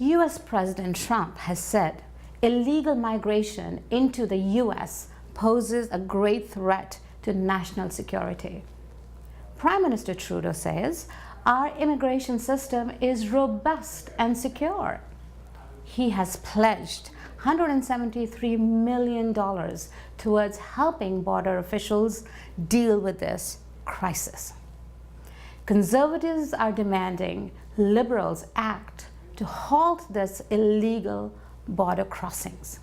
US President Trump has said illegal migration into the US poses a great threat to national security. Prime Minister Trudeau says our immigration system is robust and secure. He has pledged $173 million towards helping border officials deal with this crisis. Conservatives are demanding Liberals act to halt this illegal border crossings.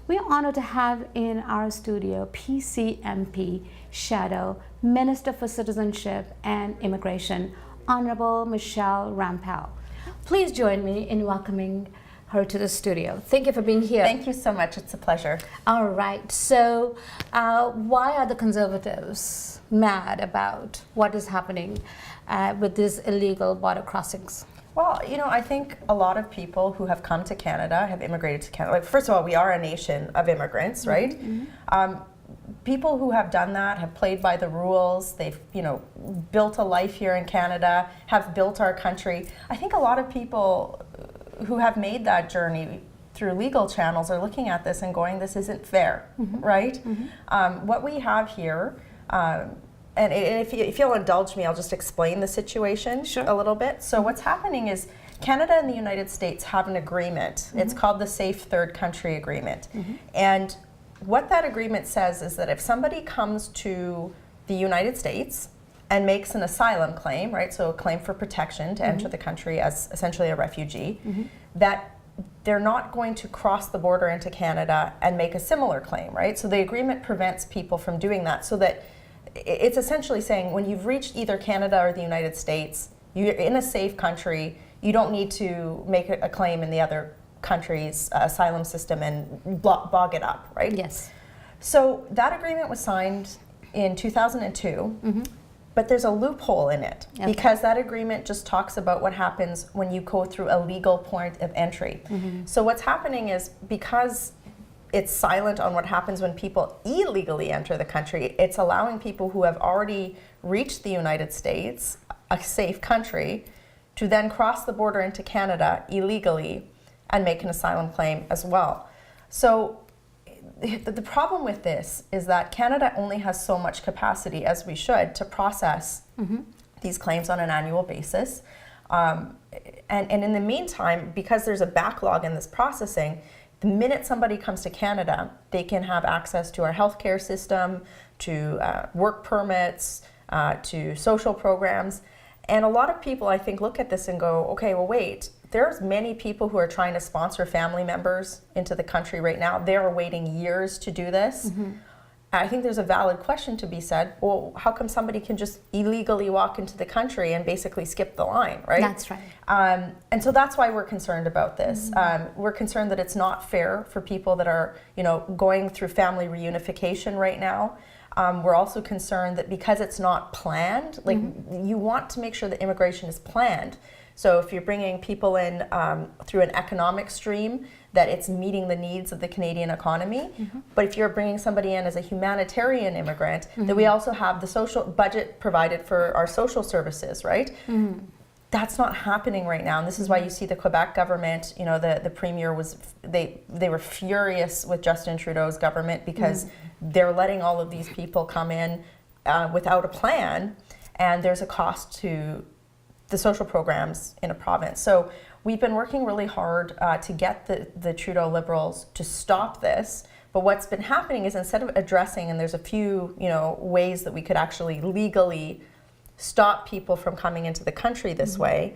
We are honored to have in our studio PCMP Shadow Minister for Citizenship and Immigration, Honorable Michelle Rampell. Please join me in welcoming her to the studio. Thank you for being here. Thank you so much. It's a pleasure. All right. So why are the Conservatives mad about what is happening with these illegal border crossings? Well, you know, I think a lot of people who have come to Canada have immigrated to Canada. Like, first of all, we are a nation of immigrants, right? Mm-hmm. People who have done that have played by the rules. They've, you know, built a life here in Canada, have built our country. I think a lot of people who have made that journey through legal channels are looking at this and going, this isn't fair, mm-hmm. right? Mm-hmm. What we have here, and if you'll indulge me, I'll just explain the situation a little bit. So what's happening is Canada and the United States have an agreement. Mm-hmm. It's called the Safe Third Country Agreement. Mm-hmm. And what that agreement says is that if somebody comes to the United States and makes an asylum claim, right, so a claim for protection to enter the country as essentially a refugee, that they're not going to cross the border into Canada and make a similar claim, right? So the agreement prevents people from doing that, so that it's essentially saying when you've reached either Canada or the United States, you're in a safe country, you don't need to make a claim in the other country's asylum system and bog it up, right? Yes. So that agreement was signed in 2002, but there's a loophole in it because that agreement just talks about what happens when you go through a legal point of entry. So what's happening is, because it's silent on what happens when people illegally enter the country, it's allowing people who have already reached the United States, a safe country, to then cross the border into Canada illegally and make an asylum claim as well. So the problem with this is that Canada only has so much capacity, as we should, to process these claims on an annual basis. And in the meantime, because there's a backlog in this processing, the minute somebody comes to Canada, they can have access to our healthcare system, to work permits, to social programs. And a lot of people, I think, look at this and go, okay, well, wait, there's many people who are trying to sponsor family members into the country right now. They're waiting years to do this. I think there's a valid question to be said, well, how come somebody can just illegally walk into the country and basically skip the line, right? That's right. And so that's why we're concerned about this. We're concerned that it's not fair for people that are, you know, going through family reunification right now. We're also concerned that because it's not planned, like you want to make sure that immigration is planned. So if you're bringing people in through an economic stream, that it's meeting the needs of the Canadian economy. But if you're bringing somebody in as a humanitarian immigrant, that we also have the social budget provided for our social services, right? That's not happening right now, and this is why you see the Quebec government, you know, the premier was, they were furious with Justin Trudeau's government because they're letting all of these people come in without a plan, and there's a cost to the social programs in a province. So we've been working really hard to get the Trudeau Liberals to stop this. But what's been happening is, instead of addressing, and there's a few, you know, ways that we could actually legally stop people from coming into the country this way,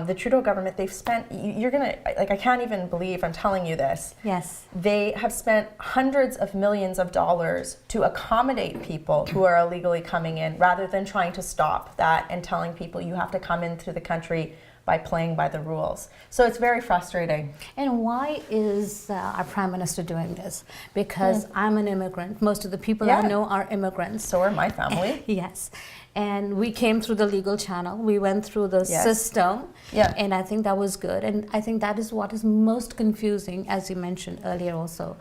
the Trudeau government, they've spent, you're gonna, like, I can't even believe I'm telling you this. Yes. They have spent hundreds of millions of dollars to accommodate people who are illegally coming in, rather than trying to stop that and telling people you have to come into the country by playing by the rules. So it's very frustrating. And why is our Prime Minister doing this? Because I'm an immigrant. Most of the people I know are immigrants. So are my family. Yes. And we came through the legal channel. We went through the system. Yeah. And I think that was good. And I think that is what is most confusing, as you mentioned earlier also,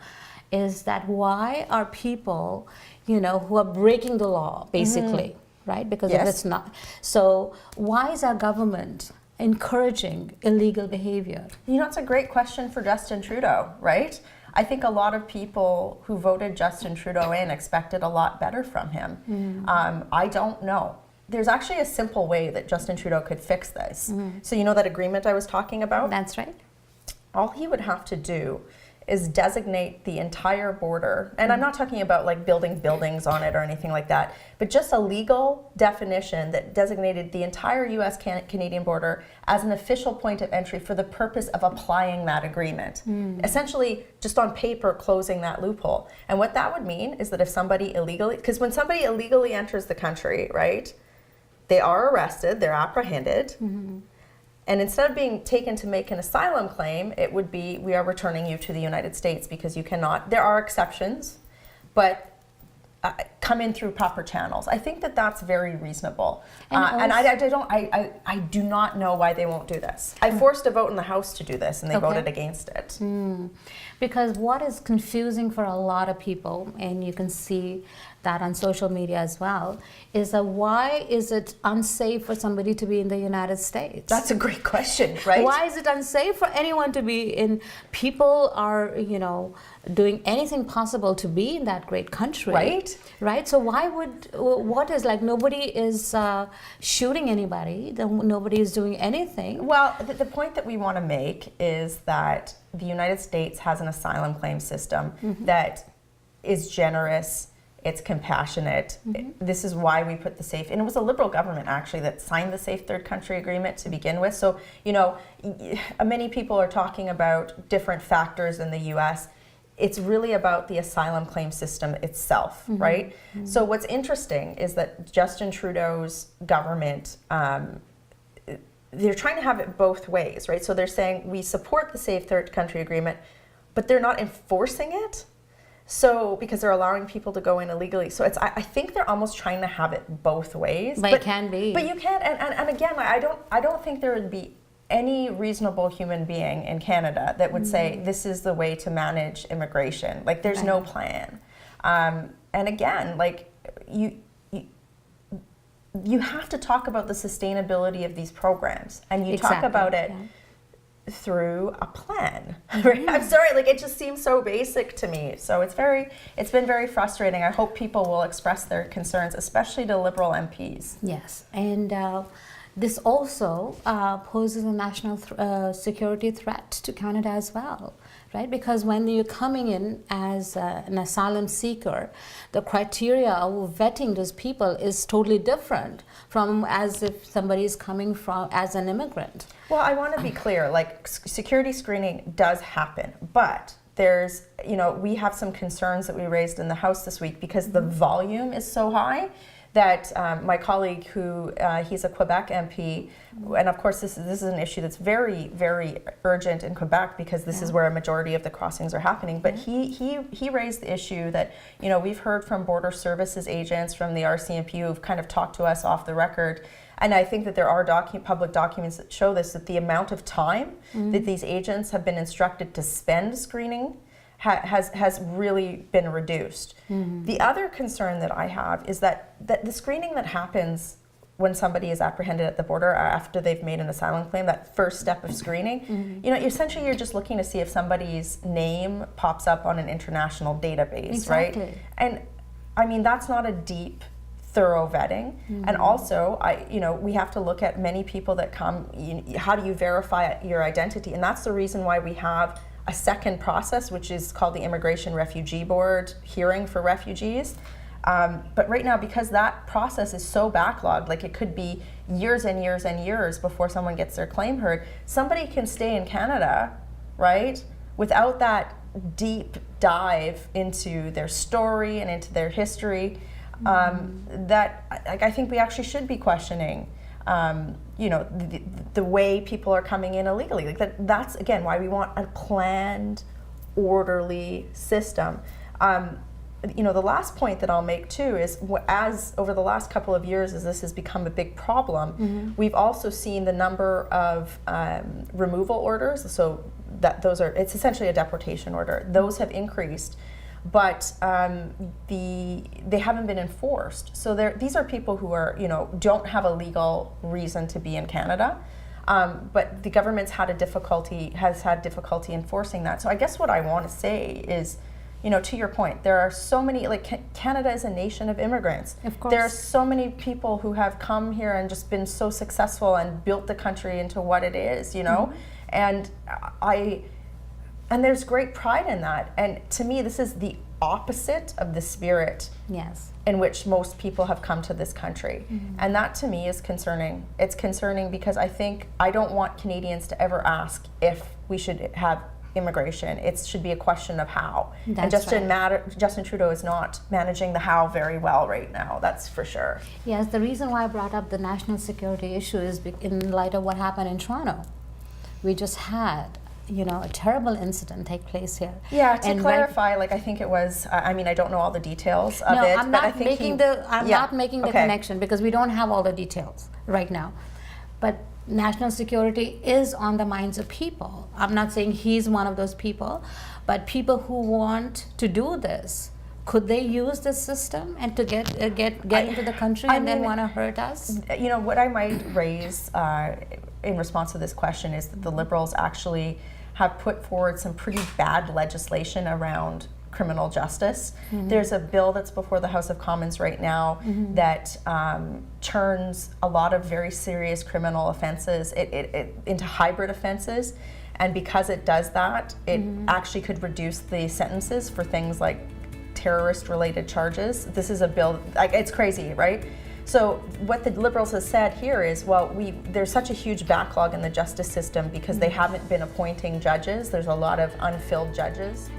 is that why are people, you know, who are breaking the law, basically, right? Because if it's not. So why is our government encouraging illegal behavior? You know, it's a great question for Justin Trudeau, right? I think a lot of people who voted Justin Trudeau in expected a lot better from him. I don't know. There's actually a simple way that Justin Trudeau could fix this. So you know that agreement I was talking about? That's right. All he would have to do is designate the entire border, and I'm not talking about like building buildings on it or anything like that, but just a legal definition that designated the entire US-Canadian border as an official point of entry for the purpose of applying that agreement. Essentially, just on paper, closing that loophole. And what that would mean is that if somebody illegally, because when somebody illegally enters the country, right, they are arrested, they're apprehended, and instead of being taken to make an asylum claim, it would be, we are returning you to the United States because you cannot, there are exceptions, but come in through proper channels. I think that that's very reasonable. And I do not know why they won't do this. I forced a vote in the House to do this and they voted against it. Because what is confusing for a lot of people, and you can see that on social media as well, is that why is it unsafe for somebody to be in the United States? That's a great question, right? Why is it unsafe for anyone to be in? People are, you know, doing anything possible to be in that great country. Right. Right? So why would, what is, like, nobody is shooting anybody, nobody is doing anything. Well, the point that we want to make is that the United States has an asylum claim system that is generous, it's compassionate. This is why we put the safe, and it was a Liberal government actually that signed the Safe Third Country Agreement to begin with. So, you know, many people are talking about different factors in the US. It's really about the asylum claim system itself, right? So what's interesting is that Justin Trudeau's government, they're trying to have it both ways, right? So they're saying we support the Safe Third Country Agreement, but they're not enforcing it. So, because they're allowing people to go in illegally. So it's, I think they're almost trying to have it both ways. But it can be. But you can't, and again, I don't think there would be any reasonable human being in Canada that would say this is the way to manage immigration. Like there's no plan. And again, like you have to talk about the sustainability of these programs, and you talk about it through a plan. Right? I'm sorry, like it just seems so basic to me. So it's been very frustrating. I hope people will express their concerns, especially to Liberal MPs. Yes, and this also poses a national security threat to Canada as well, right? Because when you're coming in as an asylum seeker, the criteria of vetting those people is totally different from as if somebody is coming from as an immigrant. Well, I want to be clear, like security screening does happen, but there's, you know, we have some concerns that we raised in the House this week because the volume is so high that my colleague who, he's a Quebec MP, and of course this is an issue that's very, very urgent in Quebec because this is where a majority of the crossings are happening, but he raised the issue that, you know, we've heard from border services agents from the RCMP who've kind of talked to us off the record, and I think that there are public documents that show this, that the amount of time that these agents have been instructed to spend screening has really been reduced. The other concern that I have is that the screening that happens when somebody is apprehended at the border or after they've made an asylum claim, that first step of screening, you know, essentially you're just looking to see if somebody's name pops up on an international database, right? And I mean, that's not a deep, thorough vetting. And also, you know, we have to look at many people that come, how do you verify your identity? And that's the reason why we have a second process, which is called the Immigration Refugee Board hearing for refugees. But right now, because that process is so backlogged, like it could be years and years and years before someone gets their claim heard, somebody can stay in Canada, right, without that deep dive into their story and into their history, that I think we actually should be questioning you know, the way people are coming in illegally. Like that's again why we want a planned, orderly system. You know, the last point that I'll make too is, as over the last couple of years, as this has become a big problem, we've also seen the number of removal orders. So that it's essentially a deportation order. Those have increased, but they haven't been enforced. So these are people who are, you know, don't have a legal reason to be in Canada. But the government's has had difficulty enforcing that. So I guess what I want to say is, you know, to your point, there are so many, like Canada is a nation of immigrants. Of course. There are so many people who have come here and just been so successful and built the country into what it is, you know? And and there's great pride in that. And to me, this is the opposite of the spirit Yes. in which most people have come to this country. And that to me is concerning. It's concerning because I don't want Canadians to ever ask if we should have immigration. It should be a question of how. And Justin Trudeau is not managing the how very well right now, that's for sure. Yes, the reason why I brought up the national security issue is in light of what happened in Toronto. We just had, you know, a terrible incident take place here. Yeah, to clarify, like I think it was, I mean, I don't know all the details of no, it, I'm but not I think not making the connection because we don't have all the details right now. But national security is on the minds of people. I'm not saying he's one of those people, but people who want to do this, could they use this system and to get into the country and then want to hurt us? You know, what I might raise in response to this question is that the Liberals actually have put forward some pretty bad legislation around criminal justice. There's a bill that's before the House of Commons right now that turns a lot of very serious criminal offenses into hybrid offenses. And because it does that, it actually could reduce the sentences for things like terrorist-related charges. This is a bill, like, it's crazy, right? So what the Liberals have said here is, well, there's such a huge backlog in the justice system because they haven't been appointing judges. There's a lot of unfilled judges.